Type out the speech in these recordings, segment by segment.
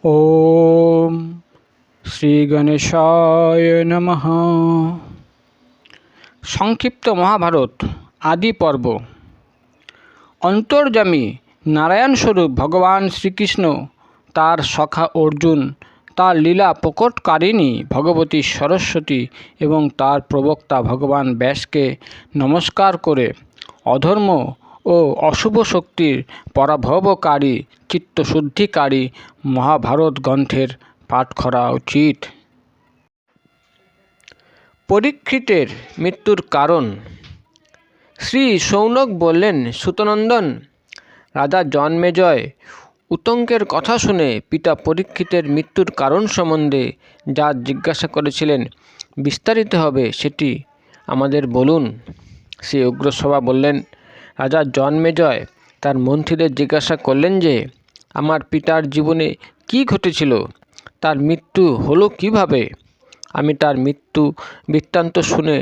ওম শ্রী গণেশায় নমঃ। সংক্ষিপ্ত মহাভারত আদি পর্ব। অন্তর্যামী নারায়ণস্বরূপ ভগবান শ্রীকৃষ্ণ, তার সখা অর্জুন, তার লীলা প্রকটকারিণী ভগবতী সরস্বতী এবং তার প্রবক্তা ভগবান ব্যাসকে নমস্কার করে অধর্ম ও অশুভ শক্তির পরাভবকারী চিত্তশুদ্ধিকারী মহাভারত গ্রন্থের পাঠ করা উচিত। পরীক্ষিতের মৃত্যুর কারণ। শ্রী শৌনক বললেন, সুতনন্দন, রাজা জন্মেজয় উতঙ্কের কথা শুনে পিতা পরীক্ষিতের মৃত্যুর কারণ সম্বন্ধে যা জিজ্ঞাসা করেছিলেন বিস্তারিতভাবে সেটি আমাদের বলুন। শ্রী উগ্রসভা বললেন, রাজা জন্মেজয় তার মন্ত্রীদের জিজ্ঞাসা করলেন যে আমার পিতার জীবনে কি ঘটেছিল, তার মৃত্যু হলো কিভাবে। আমি তার মৃত্যু বৃত্তান্ত শুনে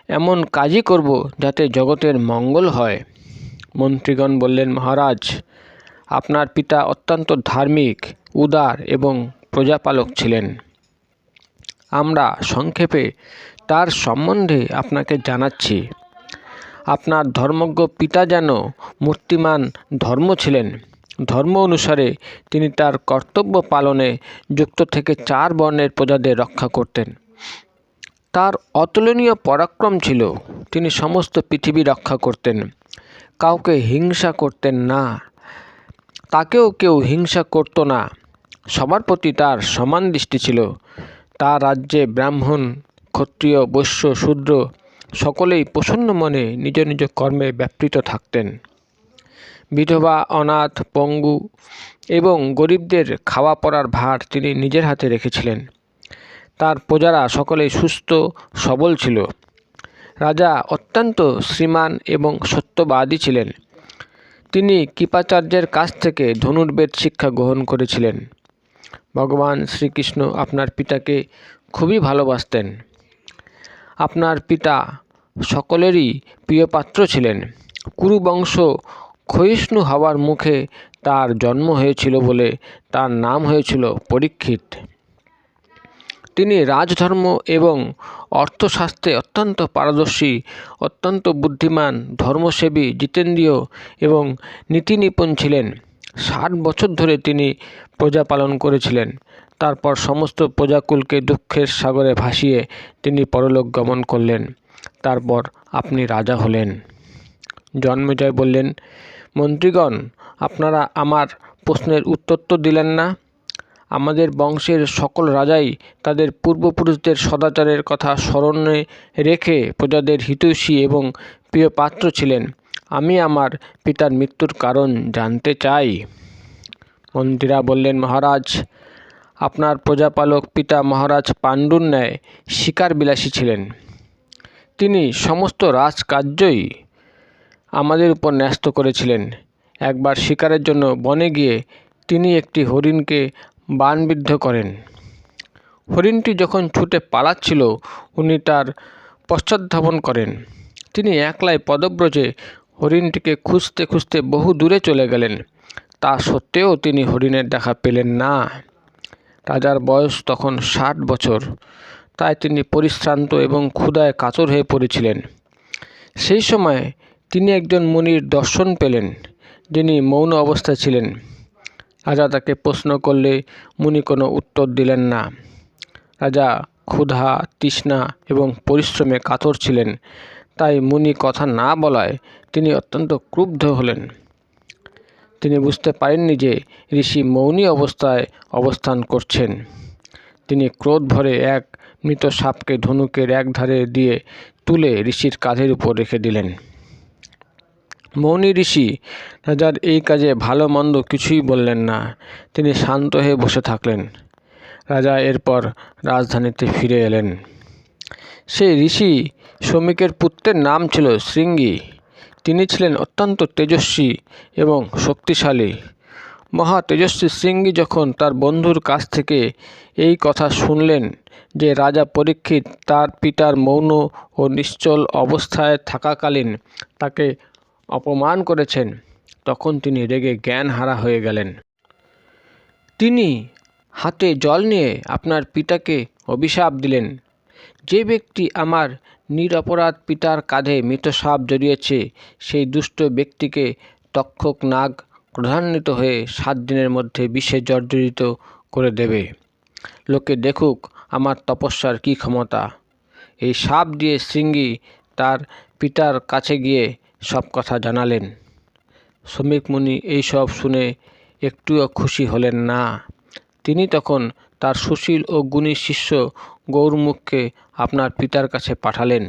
এমন কাজই করব যাতে জগতের মঙ্গল হয়। মন্ত্রীগণ বললেন, মহারাজ, আপনার পিতা অত্যন্ত ধার্মিক, উদার এবং প্রজাপালক ছিলেন। আমরা সংক্ষেপে তার সম্বন্ধে আপনাকে জানাচ্ছি। আপনার ধর্মজ্ঞ পিতা যেন মূর্তিমান ধর্ম ছিলেন। ধর্ম অনুসারে তিনি তার কর্তব্য পালনে যুক্ত থেকে 4 বর্ণের প্রজাদের রক্ষা করতেন। তার অতুলনীয় পরাক্রম ছিল। তিনি সমস্ত পৃথিবী রক্ষা করতেন, কাউকে হিংসা করতেন না, তাকেও কেউ হিংসা করত না। সবার প্রতি তার সমান দৃষ্টি ছিল। তার রাজ্যে ব্রাহ্মণ, ক্ষত্রিয়, বৈশ্য, শূদ্র সকলেই প্রসন্ন মনে নিজ নিজ কর্মে ব্যাপৃত থাকতেন। বিধবা, অনাথ, পঙ্গু এবং গরিবদের খাওয়া পড়ার ভার তিনি নিজের হাতে রেখেছিলেন। তার প্রজারা সকলেই সুস্থ সবল ছিল। রাজা অত্যন্ত শ্রীমান এবং সত্যবাদী ছিলেন। তিনি কৃপাচার্যের কাছ থেকে ধনুর্বেদ শিক্ষা গ্রহণ করেছিলেন। ভগবান শ্রীকৃষ্ণ আপনার পিতাকে খুবই ভালোবাসতেন। আপনার পিতা সকলেরই প্রিয় পাত্র ছিলেন। কুরুবংশ ক্ষয়িষ্ণু হওয়ার মুখে তার জন্ম হয়েছিল বলে তার নাম হয়েছিল পরীক্ষিত। তিনি রাজধর্ম এবং অর্থশাস্ত্রে অত্যন্ত পারদর্শী, অত্যন্ত বুদ্ধিমান, ধর্মসেবী, জিতেন্দ্রীয় এবং নীতিনিপুণ ছিলেন। 60 বছর ধরে তিনি প্রজা পালন করেছিলেন। তারপর সমস্ত প্রজাকুলকে দুঃখের সাগরে ভাসিয়ে তিনি পরলোক গমন করলেন। তারপর আপনি রাজা হলেন। জন্মেজয় বললেন, মন্ত্রীগণ, আপনারা আমার প্রশ্নের উত্তর তো দিলেন না। আমাদের বংশের সকল রাজাই তাদের পূর্বপুরুষদের সদাচারের কথা স্মরণে রেখে প্রজাদের হিতৈষী এবং প্রিয় পাত্র ছিলেন। আমি আমার পিতার মৃত্যুর কারণ জানতে চাই। মন্ত্রীরা বললেন, মহারাজ, আপনার প্রজাপালক পিতা মহারাজ পাণ্ডুর ন্যায় শিকার বিলাসী ছিলেন। তিনি সমস্ত রাজকার্যই আমাদের উপর ন্যস্ত করেছিলেন। একবার শিকারের জন্য বনে গিয়ে তিনি একটি হরিণকে বাণবিদ্ধ করেন। হরিণটি যখন ছুটে পালাচ্ছিল, উনি তার পশ্চাদ্ধাবন করেন। তিনি একলাই পদব্রজে হরিণটিকে খুঁজতে খুঁজতে বহু দূরে চলে গেলেন। তা সত্ত্বেও তিনি হরিণের দেখা পেলেন না। রাজার বয়স তখন 60 বছর, তাই তিনি পরিশ্রান্ত এবং ক্ষুধায় কাতর হয়ে পড়েছিলেন। সেই সময় তিনি একজন মুনির দর্শন পেলেন, যিনি মৌন অবস্থায় ছিলেন। রাজা তাকে প্রশ্ন করলে মুনি কোনো উত্তর দিলেন না। রাজা ক্ষুধা, তৃষ্ণা এবং পরিশ্রমে কাতর ছিলেন, তাই মুনি কথা না বলায় তিনি অত্যন্ত ক্রুদ্ধ হলেন। তিনি বুঝতে পারেননি যে ঋষি মৌনী অবস্থায় অবস্থান করছেন। তিনি ক্রোধ ভরে এক মৃত সাপকে ধনুকের এক ধারে দিয়ে তুলে ঋষির কাঁধের উপর রেখে দিলেন। মৌনী ঋষি রাজার এই কাজে ভালো মন্দ কিছুই বললেন না। তিনি শান্ত হয়ে বসে থাকলেন। রাজা এরপর রাজধানীতে ফিরে এলেন। সেই ঋষি শ্রমিকের পুত্রের নাম ছিল শৃঙ্গী। তিনি ছিলেন অত্যন্ত তেজস্বী এবং শক্তিশালী। মহা তেজস্বী শৃঙ্গী যখন তার বন্ধুর কাছ থেকে এই কথা শুনলেন যে রাজা পরীক্ষিত তার পিতার মৌন ও নিশ্চল অবস্থায় থাকাকালীন তাকে অপমান করেছেন, তখন তিনি রেগে জ্ঞান হারা হয়ে গেলেন। তিনি হাতে জল নিয়ে আপনার পিতাকে অভিশাপ দিলেন। যে ব্যক্তি আমার নিরপরাধ পিতার কাঁধে মৃত সাপ জড়িয়েছে, সেই দুষ্ট ব্যক্তিকে তক্ষক নাগ ক্রোধান্বিত হয়ে 7 দিনের মধ্যে বিষে জর্জরিত করে দেবে। লোকে দেখুক আমার তপস্যার কী ক্ষমতা। এই সাপ দিয়ে শৃঙ্গী তার পিতার কাছে গিয়ে সব কথা জানালেন। শমীক মুনি এইসব শুনে একটুও খুশি হলেন না। তিনি তখন তার সুশীল ও গুণী শিষ্য গৌরমুখকে আপনার পিতার কাছে পাঠালেন।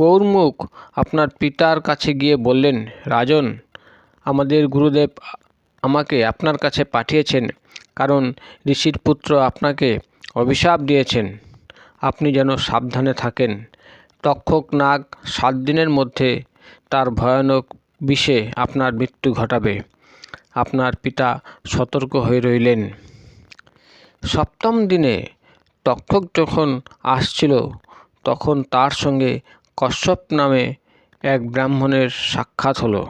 গৌরমুখ আপনার পিতার কাছে গিয়ে বললেন, রাজন, আমাদের গুরুদেব আমাকে আপনার কাছে পাঠিয়েছেন, কারণ ঋষির পুত্র আপনাকে অভিশাপ দিয়েছেন। আপনি যেন সাবধানে থাকেন। তক্ষক নাগ 7 দিনের মধ্যে তার ভয়ানক বিষে আপনার মৃত্যু ঘটাবে। আপনার পিতা সতর্ক হয়ে রইলেন। 7ম দিনে তক্ষক যখন আসছিল, তখন তার সঙ্গে কশ্যপ নামে এক ব্রাহ্মণের সাক্ষাৎ হলো।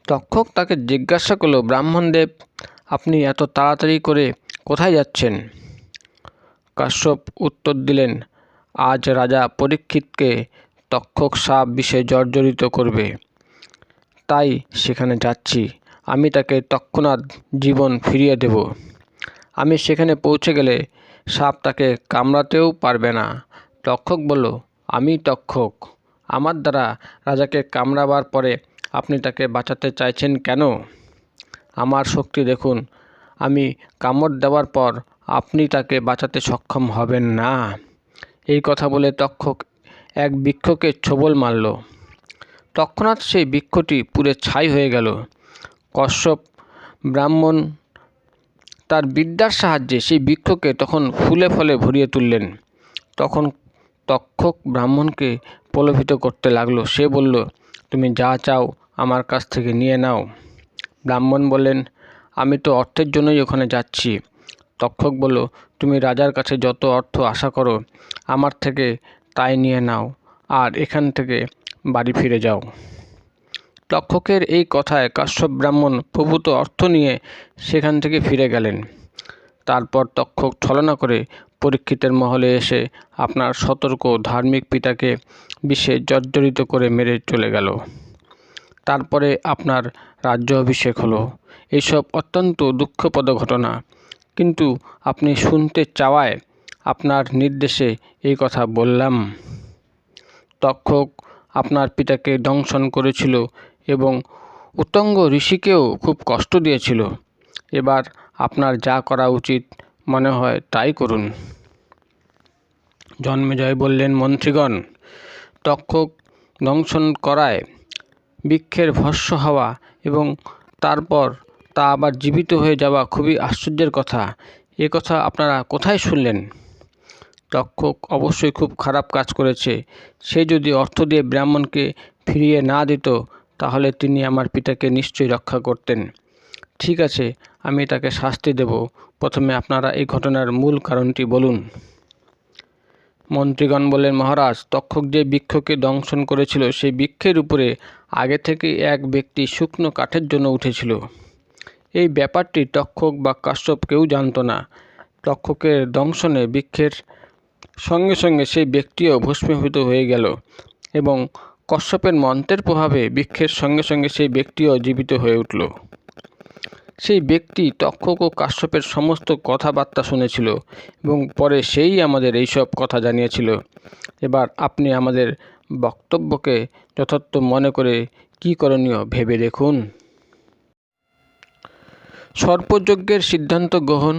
তক্ষক তাকে জিজ্ঞাসা করল, ব্রাহ্মণদেব, আপনি এত তাড়াতাড়ি করে কোথায় যাচ্ছেন? কাশ্যপ উত্তর দিলেন, আজ রাজা পরীক্ষিতকে তক্ষক সাপ বিষে জর্জরিত করবে, তাই সেখানে যাচ্ছি। আমি তাকে তৎক্ষণাৎ জীবন ফিরিয়ে দেব। আমি সেখানে পৌঁছে গেলে সাপ তাকে কামড়াতেও পারবে না। তক্ষক বলল, আমি তক্ষক, আমার দ্বারা রাজাকে কামড়াবার পরে আপনি তাকে বাঁচাতে চাইছেন কেন? আমার শক্তি দেখুন। আমি কামড় দেওয়ার পর আপনি তাকে বাঁচাতে সক্ষম হবেন না। এই কথা বলে তক্ষক এক বৃক্ষকে ছোবল মারল। তৎক্ষণাৎ সেই বৃক্ষটি পুড়ে ছাই হয়ে গেল। কশ্যপ ব্রাহ্মণ তার বিদ্যার সাহায্যে সেই বৃক্ষকে তখন ফুলে ফলে ভরিয়ে তুললেন। তখন তক্ষক ব্রাহ্মণকে প্রলোভিত করতে লাগলো। সে বলল, তুমি যা চাও আমার কাছ থেকে নিয়ে নাও। ব্রাহ্মণ বললেন, আমি তো অর্থের জন্যই ওখানে যাচ্ছি। তক্ষক বলল, তুমি রাজার কাছে যত অর্থ আশা করো আমার থেকে তাই নিয়ে নাও, আর এখান থেকে বাড়ি ফিরে যাও। তক্ষকের এই কথায় কাশ্যপ ব্রাহ্মণ প্রভূত অর্থ নিয়ে সেখান থেকে ফিরে গেলেন। তারপর তক্ষক ছলনা করে পরীক্ষিতের মহলে এসে আপনার সতর্ক ধার্মিক পিতাকে বিষে জর্জরিত করে মেরে চলে গেল। তারপরে আপনার রাজ্য অভিষেক হলো। এইসব অত্যন্ত দুঃখপ্রদ ঘটনা, কিন্তু আপনি শুনতে চাওয়ায় আপনার নির্দেশে এই কথা বললাম। তক্ষক আপনার পিতাকে দংশন করেছিল এবং উত্তঙ্গ ঋষিকেও খুব কষ্ট দিয়েছিল। এবার আপনার যা করা উচিত মনে হয় তাই করুন। জন্মেজয় বললেন, মন্ত্রীগণ, তক্ষক দংশন করায় বৃক্ষের ভস্ম হওয়া এবং তারপর তা আবার জীবিত হয়ে যাওয়া খুবই আশ্চর্যের কথা। এ কথা আপনারা কোথায় শুনলেন? তক্ষক অবশ্যই খুব খারাপ কাজ করেছে। সে যদি অর্থ দিয়ে ব্রাহ্মণকে ফিরিয়ে না দিত, তাহলে তিনি আমার পিতাকে নিশ্চয়ই রক্ষা করতেন। ঠিক আছে, আমি তাকে শাস্তি দেব। প্রথমে আপনারা এই ঘটনার মূল কারণটি বলুন। মন্ত্রীগণ বললেন, মহারাজ, তক্ষক যে বৃক্ষকে দংশন করেছিল সেই বৃক্ষের উপরে আগে থেকে এক ব্যক্তি শুকনো কাঠের জন্য উঠেছিল। এই ব্যাপারটি তক্ষক বা কাশ্যপ কেউ জানত না। তক্ষকের দংশনে বৃক্ষের সঙ্গে সঙ্গে সেই ব্যক্তিও ভস্মীভূত হয়ে গেল এবং কশ্যপের মন্ত্রের প্রভাবে বৃক্ষের সঙ্গে সঙ্গে সেই ব্যক্তিও জীবিত হয়ে উঠল। সেই ব্যক্তি তক্ষক ও কাশ্যপের সমস্ত কথাবার্তা শুনেছিল এবং পরে সেই আমাদের এইসব কথা জানিয়েছিল। এবার আপনি আমাদের বক্তব্যকে যথার্থ মনে করে কী করণীয় ভেবে দেখুন। সর্পযজ্ঞের সিদ্ধান্ত গ্রহণ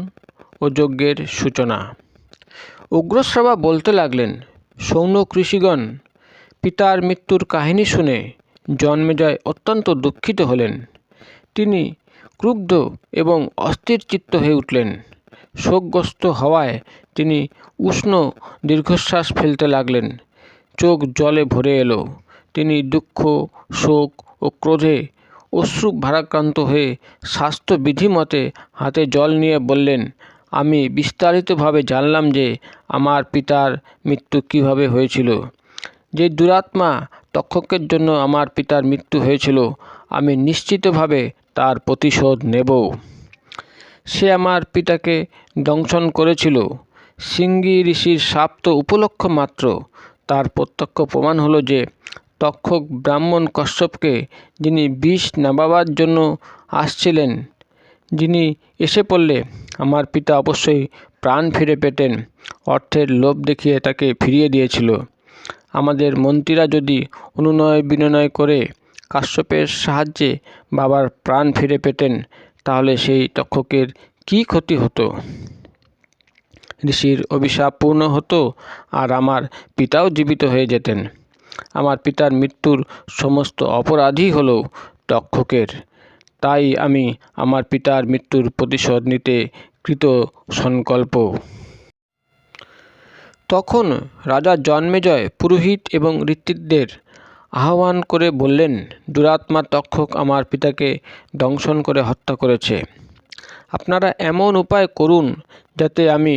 ও যজ্ঞের সূচনা। উগ্রশ্রবা বলতে লাগলেন, শৌনক ঋষিগণ, পিতার মৃত্যুর কাহিনী শুনে জন্মেজয় অত্যন্ত দুঃখিত হলেন। তিনি ক্রুদ্ধ এবং অস্থির চিত্ত হয়ে উঠলেন। শোকগ্রস্ত হওয়ায় তিনি উষ্ণ দীর্ঘশ্বাস ফেলতে লাগলেন। চোখ জলে ভরে এলো। তিনি দুঃখ, শোক ও ক্রোধে অশ্রু ভারাক্রান্ত হয়ে স্বাস্থ্যবিধি মতে হাতে জল নিয়ে বললেন, আমি বিস্তারিতভাবে জানলাম যে আমার পিতার মৃত্যু কিভাবে হয়েছিল। যে দুরাত্মা তক্ষকের জন্য আমার পিতার মৃত্যু হয়েছিল, আমি নিশ্চিতভাবে তার প্রতিশোধ নেব। সে আমার পিতাকে দংশন করেছিল। শৃঙ্গি ঋষির শাপ তো উপলক্ষ মাত্র। তার প্রত্যক্ষ প্রমাণ হলো যে তক্ষক ব্রাহ্মণ কশ্যপকে, যিনি বিষ নামাবার জন্য আসছিলেন, যিনি এসে পড়লে আমার পিতা অবশ্যই প্রাণ ফিরে পেতেন, অর্থের লোভ দেখিয়ে তাকে ফিরিয়ে দিয়েছিল। আমাদের মন্ত্রীরা যদি অনুনয় বিনয় করে কাশ্যপের সাহায্যে বাবার প্রাণ ফিরে পেতেন, তাহলে সেই তক্ষকের কী ক্ষতি হতো? ঋষির অভিশাপ পূর্ণ হতো, আর আমার পিতাও জীবিত হয়ে যেতেন। আমার পিতার মৃত্যুর সমস্ত অপরাধী হলো তক্ষকের। তাই আমি আমার পিতার মৃত্যুর প্রতিশোধ নিতে কৃত সংকল্প। তখন রাজা জন্মেজয় পুরোহিত এবং ঋত্বিকদের আহ্বান করে বললেন, দুরাত্মা তক্ষক আমার পিতাকে দংশন করে হত্যা করেছে। আপনারা এমন উপায় করুন যাতে আমি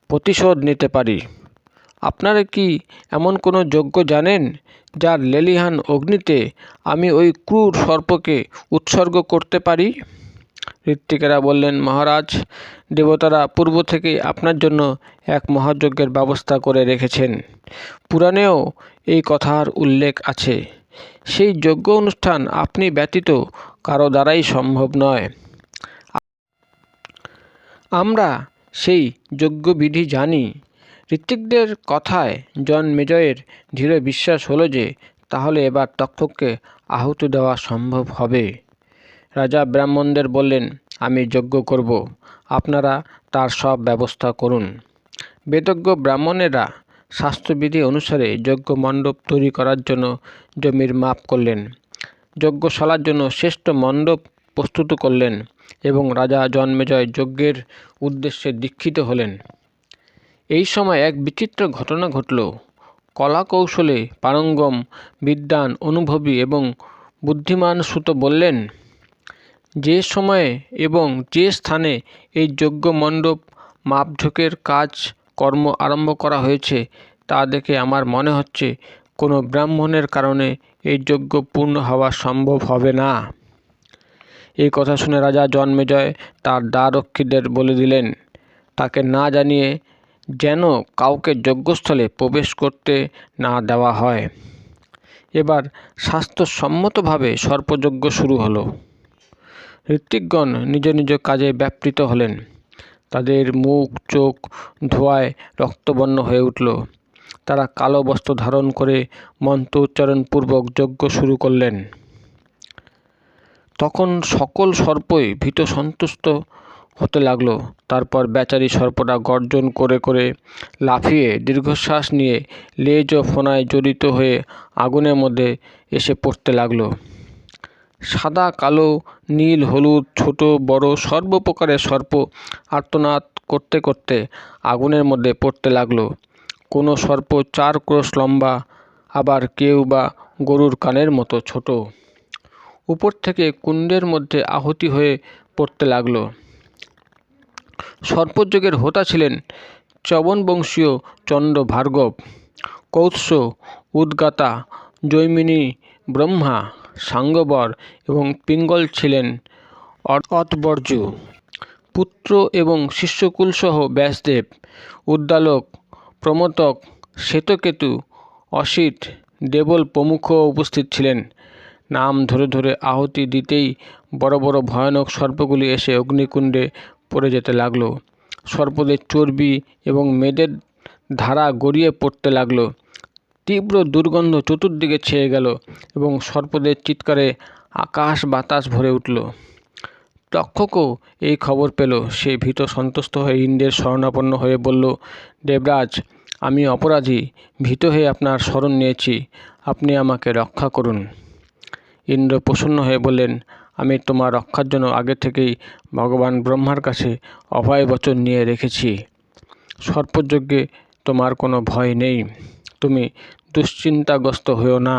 প্রতিশোধ নিতে পারি। আপনারা কি এমন কোনো যজ্ঞ জানেন যার লেলিহান অগ্নিতে আমি ওই ক্রূর সর্পকে উৎসর্গ করতে পারি? ঋত্বিকেরা বললেন, মহারাজ, দেবতারা পূর্ব থেকেই আপনার জন্য এক মহাযজ্ঞের ব্যবস্থা করে রেখেছেন। পুরাণেও এই কথার উল্লেখ আছে। সেই যজ্ঞ অনুষ্ঠান আপনি ব্যতীত কারো দ্বারাই সম্ভব নয়। আমরা সেই যজ্ঞবিধি জানি। ঋত্বিকদের কথায় জন্মেজয়ের দৃঢ় বিশ্বাস হলো যে তাহলে এবার তক্ষককে আহুতি দেওয়া সম্ভব হবে। রাজা ব্রাহ্মণদের বললেন, আমি যজ্ঞ করব, আপনারা তার সব ব্যবস্থা করুন। বেদজ্ঞ ব্রাহ্মণেরা শাস্ত্রবিধি অনুসারে যজ্ঞ মণ্ডপ তৈরি করার জন্য জমির মাপ করলেন, যজ্ঞশালার জন্য শ্রেষ্ঠ মণ্ডপ প্রস্তুত করলেন এবং রাজা জন্মেজয় যজ্ঞের উদ্দেশ্যে দীক্ষিত হলেন। এই সময় এক বিচিত্র ঘটনা ঘটল। কলা কৌশলে পারঙ্গম, বিদ্বান, অনুভবী এবং বুদ্ধিমান সুত বললেন, যে সময়ে এবং যে স্থানে এই যজ্ঞ মণ্ডপ মাপঝোঁকের কাজ কর্ম আরম্ভ করা হয়েছে তা দেখে আমার মনে হচ্ছে কোনো ব্রাহ্মণের কারণে এই যজ্ঞ পূর্ণ হওয়া সম্ভব হবে না। এই কথা শুনে রাজা জন্মেজয় তার দ্বাররক্ষীদের বলে দিলেন, তাকে না জানিয়ে যেন কাউকে যজ্ঞস্থলে প্রবেশ করতে না দেওয়া হয়। এবার শাস্ত্রসম্মতভাবে সর্পযজ্ঞ শুরু হলো। ঋত্বিকগণ নিজ নিজ কাজে ব্যাপৃত হলেন। তাদের মুখ চোখ ধোঁয়ায় রক্তবর্ণ হয়ে উঠল। তারা কালো বস্ত্র ধারণ করে মন্ত্র উচ্চারণপূর্বক যজ্ঞ শুরু করলেন। তখন সকল সর্পই ভীত সন্তুষ্ট হতে লাগলো। তারপর বেচারি সর্পটা গর্জন করে করে লাফিয়ে দীর্ঘশ্বাস নিয়ে লেজ ও ফণায় জড়িত হয়ে আগুনের মধ্যে এসে পড়তে লাগলো। সাদা কালো নীল হলুদ ছোট বড় সর্বপ্রকারের সর্প আর্তনাদ করতে করতে আগুনের মধ্যে পড়তে লাগলো। কোনো সর্প 4 ক্রোশ লম্বা, আবার কেউ বা গরুর কানের মতো ছোট। উপর থেকে কুণ্ডের মধ্যে আহুতি হয়ে পড়তে লাগলো। সর্পযজ্ঞের হোতা ছিলেন চ্যবনবংশীয় চন্দ্র ভার্গব, কৌৎস, উদ্গাতা, জৈমিনী, ব্রহ্মা, সাঙ্গবর এবং পিঙ্গল ছিলেন অতবর্জু। পুত্র এবং শিষ্যকুলসহ ব্যাসদেব, উদ্দালক, প্রমতক, শ্বেতকেতু, অসিত, দেবল প্রমুখ উপস্থিত ছিলেন। নাম ধরে ধরে আহুতি দিতেই বড় বড় ভয়ানক সর্পগুলি এসে অগ্নিকুণ্ডে পড়ে যেতে লাগলো। সর্পদের চর্বি এবং মেদের ধারা গড়িয়ে পড়তে লাগলো। তীব্র দুর্গন্ধ চতুর্দিকে ছেয়ে গেল এবং সর্পদের চিৎকারে আকাশ বাতাস ভরে উঠল। তক্ষকও এই খবর পেল। সে ভীত সন্তুষ্ট হয়ে ইন্দ্রের শরণাপন্ন হয়ে বলল, দেবরাজ, আমি অপরাধী, ভীত হয়ে আপনার শরণ নিয়েছি, আপনি আমাকে রক্ষা করুন। ইন্দ্র প্রসন্ন হয়ে বললেন, আমি তোমার রক্ষার জন্য আগে থেকেই ভগবান ব্রহ্মার কাছে অভয় বচন নিয়ে রেখেছি। সর্পযজ্ঞে তোমার কোনো ভয় নেই, তুমি দুশ্চিন্তাগ্রস্ত হইও না।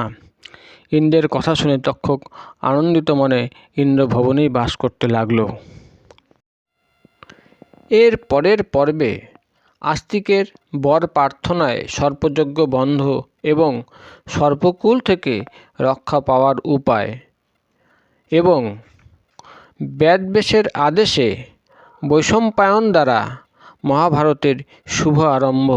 ইন্দ্রের কথা শুনে তক্ষক আনন্দিত মনে ইন্দ্রভবনেই বাস করতে লাগল। এর পরের পর্বে আস্তিকের বর প্রার্থনায় সর্পযজ্ঞ বন্ধ এবং সর্পকুল থেকে রক্ষা পাওয়ার উপায় এবং বেদব্যাসের আদেশে বৈশম্পায়ন দ্বারা মহাভারতের শুভ আরম্ভ।